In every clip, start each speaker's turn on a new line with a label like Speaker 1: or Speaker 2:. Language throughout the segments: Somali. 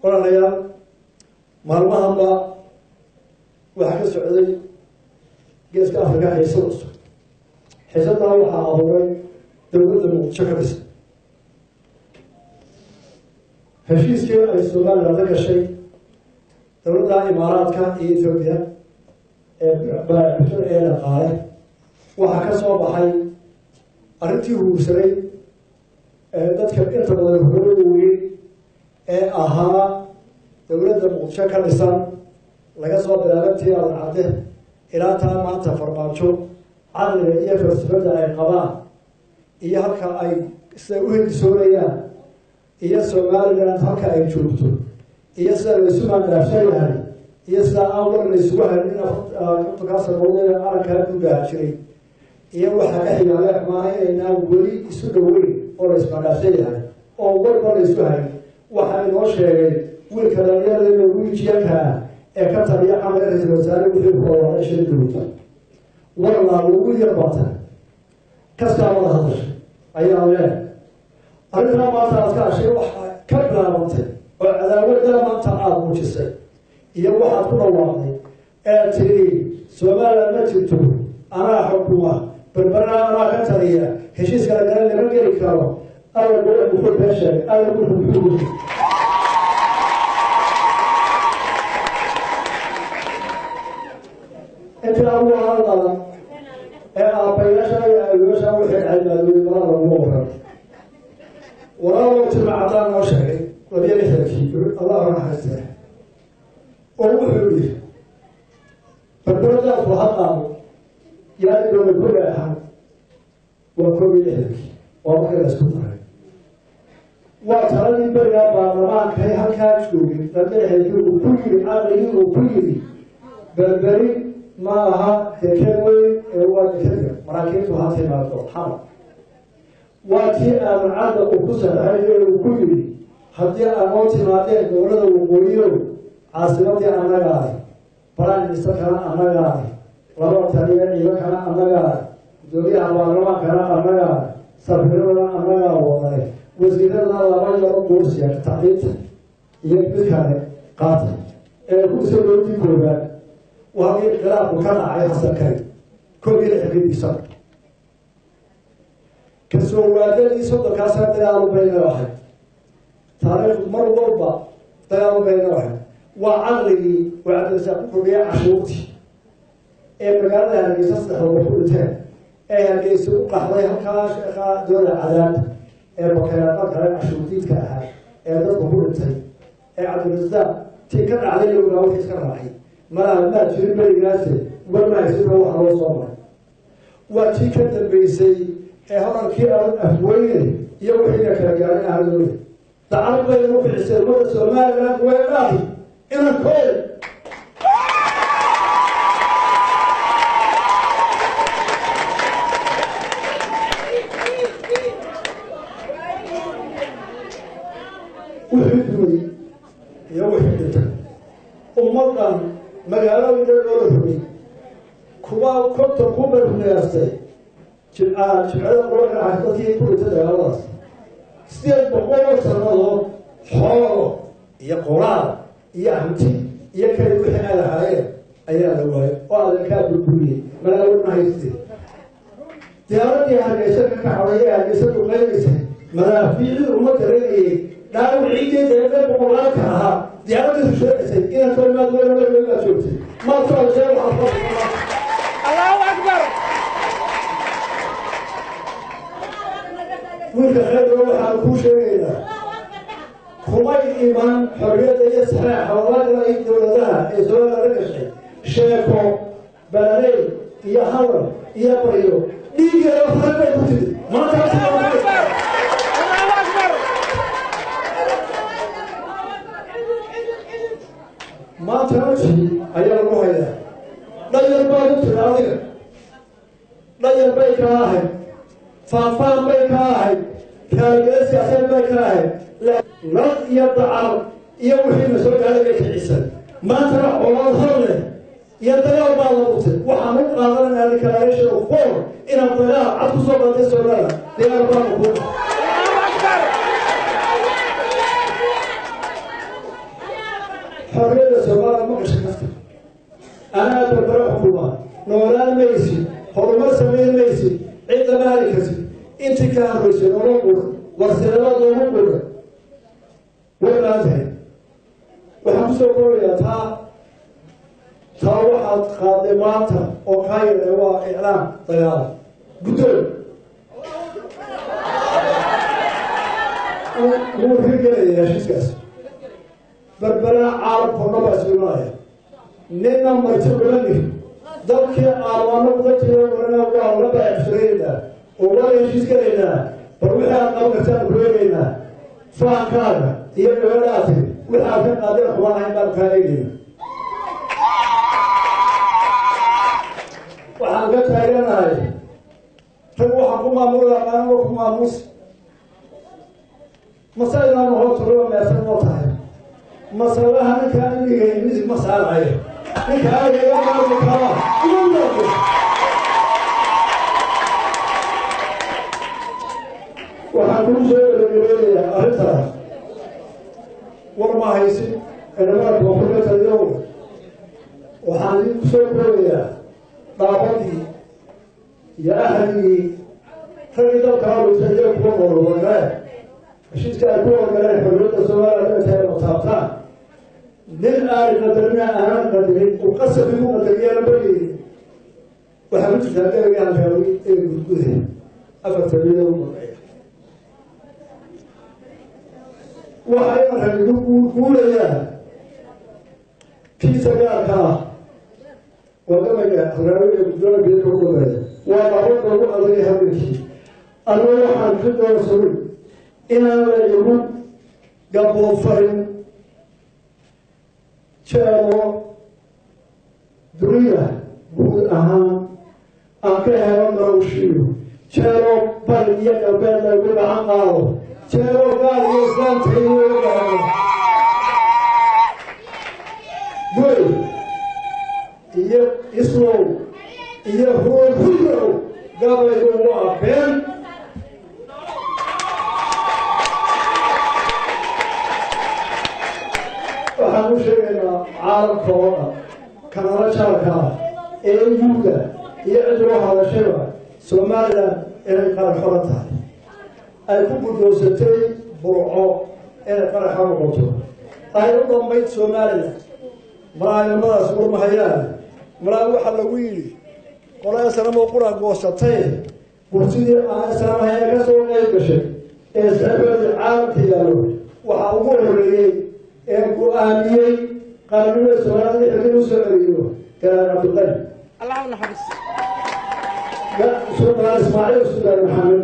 Speaker 1: qoranayaa maalmahanba waxaa ka socday geeska afrika xiisa cusub xiisadana waxaa abuuray dowladda muqdisho ka dhisan heshiiskii ay somaliland la gashay dowladda imaaraadka iyo etoobiya ee dhaqaale waxaa ka soo baxay arrintii huursaday dadka inta badan horooda weyn ee ahaa dowladda muqdisho ka dhisan laga soo bilaabantii alcadde ilaa taa maanta farmaajo caqliga iyo falsafada ay qabaan iyo halka ay sida u hindisoonayaan iyo somaliland halka ay joogto iyo sida laysu maandaafsan yahay iyo sida aan war laysugu hayn in afartankaasanoodee arankaa gudaha jiray iyo waxaa dhex yaala xumaana inaynaan weli isu dhoweyn oo laysmaandaafsan yahay oo warba laysu hayn waxaa inoo sheegay wiilka dhalinyarada norwijiyanka ah ee ka taliya camalka ra-iisul wasaare wixii ku howlaaday shan dowlada warlaabo wiil yar baatan kastaa wada hadashay ayaa leehay arrintaa maanta aad ka hashay waxaa ka bilaabantay oo cadaawaddaa maanta aada muujisay iyo waxaad ku dhawaaqday ee tiri somaliland ma jirto anaa xukuma berberna anaa ka taliya heshiiskala gala lama geli karo alla gole muxuu been sheegay alla gulku muxuu wuri intii agu hadala ee aabbayaasha iyo awoyaasha waxay dhacay maadooyin badan laguma waran walaalow timacadaan noo sheegay labiyo lixdankii allah naxariiste oo wuxuu yidhi barbaradaadku hadlaabo yaa idooda kori ahaan waa koob iyo lixdankii waa markii la isku daray waa taladii berigaa baarlamaankay halkaa joogay lamadaxeykii uu ku yidhi caqligii uu ku yidhi berberi ma aha deked weyn ee waa dekeda maraakiibtu ha timaado xamar waa tii aamucadda uu ku saxay ee uu ku yidhi haddii aanoo timaadeen dowlada waqooyiyow caasimadii annaga ahi prime ministerkana annaga ahi laba taliya ciidankana annaga ahi gudoomiyaha baarlamaankana annaga ahi safiiradana annagaa waday wasiiradana laba yaro boorsiya tacliinta iyo mid kale qaata ee kursa dowladii koobaad waa halkii inqilaabku ka dhacay xasan kari koob iyo lixdiisa kasoo waadadii soddonkaasna dagaalo bayna ahayd taariikhdu mar walba dagaalo bayna ahayd waa caqligii oo cabdirasaaq ku kordhiyay cashuurtii ee magaalada hargeysa saddexda war ku dhinteen ee hargeysa u qaxday halkaa sheekhaa dooda cadaabta ee bakeeraadad kale cashuurdiidka ahaa ee dadku ku dhintay ee cabdirasaaq tii ka dhacday ogaa wixii iska raacay malaha maa jirin berigaase warmahaysiba waxa loo soo maray waa tii ka dambeysay ee hadalkii aad afweyne iyo wixiina kala gaarin ahadooda dacad baynu bixisay ummadda somaliland way dhaahi inankooda wixii dumay iyo wixii dhintay ummadan magaalooyinka loola rogay kuwa konton kubay runeystay jimcada quraka ahay dadkii ku dhintay dagaaladaas 800 sannadood xoolo iyo qoraal iyo hanti iyo kale wixii ay lahaayeen ayaa la waayay oo adankaa burburiyey magaalada haystay diyaaradii hargeysa ka kacday ee hargeysa duqeynaysay madaafiicii uma dareynayay dhaawiciideeda ee dhan boqolaalka ahaa diyaaradii sheegaysay inaan tolmaad weynaa joogtay ma socosee waxaa allahu akbar wiilka khayro waxaan kuu sheegaynaa kumay iman xorriyadda iyo saxaaxa walaalaha iyo dowladaha ee somaliland la gashay sheeko balaleey iyo hadal iyo baryo dhiigeeda fara bay ku tiri maanta nafsi ayaa lagu hayaa dhayar baa ku tiri adiga dhayar bay ka ahayd faanfaan bay ka ahayd kaalgeeda siyaasadeed bay ka ahayd nad iyo dacar iyo wixii na soo gaaday bay kicisan maantana colaad hor leh iyo dagaal baa la butay waxaan u qaadananaa declaration of war inaan dagaal cad ku soo qaatay soomaalida dagaal baa ku حرية السماء ما كشفت أنا ببرع حكومة نوران ميسي حرمة سمين ميسي عند مالكسي أنت كان ميسي نوران وسلامات نوران ولا أنتهي وحمسوا قولي تا واحد خادماتها أو خير هو إعلام طيارة قدر مو هيك يا شيخ بربلا عارف فما بسمعه نينا مرتبلني ذلك أعوانه ذكرنا ولا بعشرينا ولا شيء كذا فروحنا أو نتابع بيننا فكان يبغى وحاكم هذا الحوار عند الخارجين وحاجات هاينا هاي فهو حكومة مرة ما هو حكومة موس مسألة ما هو تروى ما يسمى طاهر مسألة هذا كان يجي مسألة هاي كان يجي ما بكرة وحكومة شيء أرثها ورما هيسي أنا ما بقولك اليوم وحالي كسر طابتي يا أهلي خلينا كانوا تجيبوا كم ولا أشيء كانوا ولا حلول السؤال أنا ترى مصابتان للآن قدرنا أنا قدرين وقصة بيوم قدرنا بدي وحبيت هذا يعني فاوي الجزء أفترض يوم وحياة يقول يا في سجارة وكما يقرأون الدولة بيتهم وبعضهم عليها بشيء الله حافظ رسول إن يقول قبل فرن شالو دريا بود أهم أكره مروشيو شالو بريء قبل بود أهم شالو قال يسلم تيجي قول إيه اسمه إيه هو كله قبل يوم أبين وحنو شيئا عالم كورونا كان رجالك يوجد يعذروا هذا الشيء سوماليا إلى قرن حرتها الكوب دوستي برعو إلى قرن حرتها أيضا بيت سوماليا ما يمر سور مهيان مرا waxa lagu yiri qolada sanamo qura goosatay kursidii aan samahay ka soo qeyb gashay ee sababta caalamka waxa ugu horeeyay ee go'aamiyay qaranimada Soomaaliya inuu soo celiyo kana Abdullah Allahu naxariis ya Soomaaliya Ismaaciil Suudaan Maxamed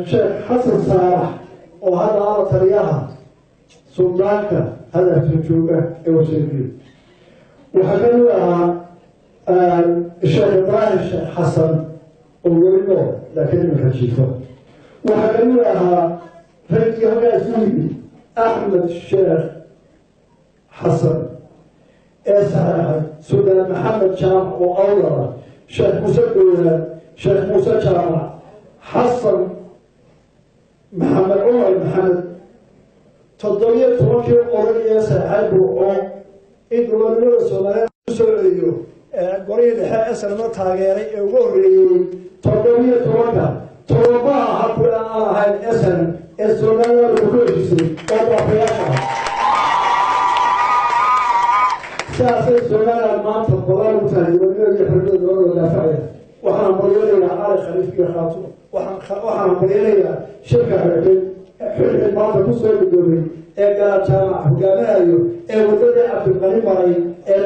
Speaker 1: Sheekh Xasan Saarax oo hada taliyaha سلطانك هذا التجربة وسيلة وحكمنا الشيخ إبراهيم الشيخ حسن وولده لكن ما كشفه وحكمنا فريق هذا زوجي أحمد الشيخ حسن إسحاق سودان محمد شام وأولى شيخ موسى شيخ موسى شام حسن محمد عمر محمد تضيع توكي قرية ساعد وقوم إن قلنا الصوماليين سوريو قرية الحياة سلمة تاجري وقولي تضيع توكا توبا هبلا هاي الأسن الصوماليين بكوشي أو بحياتها ساسي الصوماليين ما تقبلوا مثالي ونرجع حدود الدول والدافعية وحنا مرينا على خليفة خاطر وحنا مرينا شركة حلقة بعض كسر الدولي قال جامع جامعيو ودي عبد الغني معي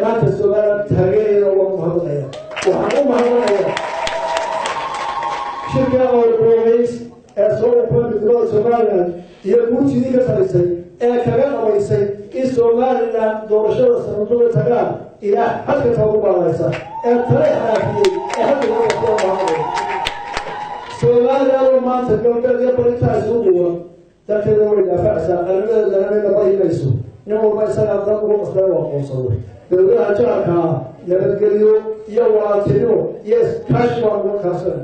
Speaker 1: ما تسوى تهجير الله مهضية وحنو مهضية شركة أو البروفيس سووا بند دول سوماليلاند يقول تدي كترسي كمان أويسي سوماليلاند دورشة سنتوه تجار إلى حتى تقوم بالرئيسة ترى حافي حتى تقوم بالرئيسة سوماليلاند ما تقوم بالرئيسة سووا تأكيد من الأفعال أنا لا نبغي ميسو نمو ميسنا نقول مصدر وقوصه دولة جاكا يبدأ يواتنو يس كاشوا وكاسن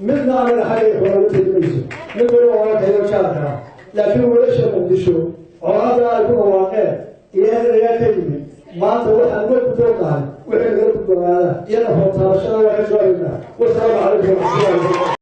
Speaker 1: منا من حي حوالي ميسو نقول واحد هيو جاكا لكن ولا شيء مقدشو هذا يكون واقع يا كلمة ما تروح أقول بدونها وحنا نقول بدونها يلا فوق هذا الشيء وحنا والسلام عليكم ورحمة الله.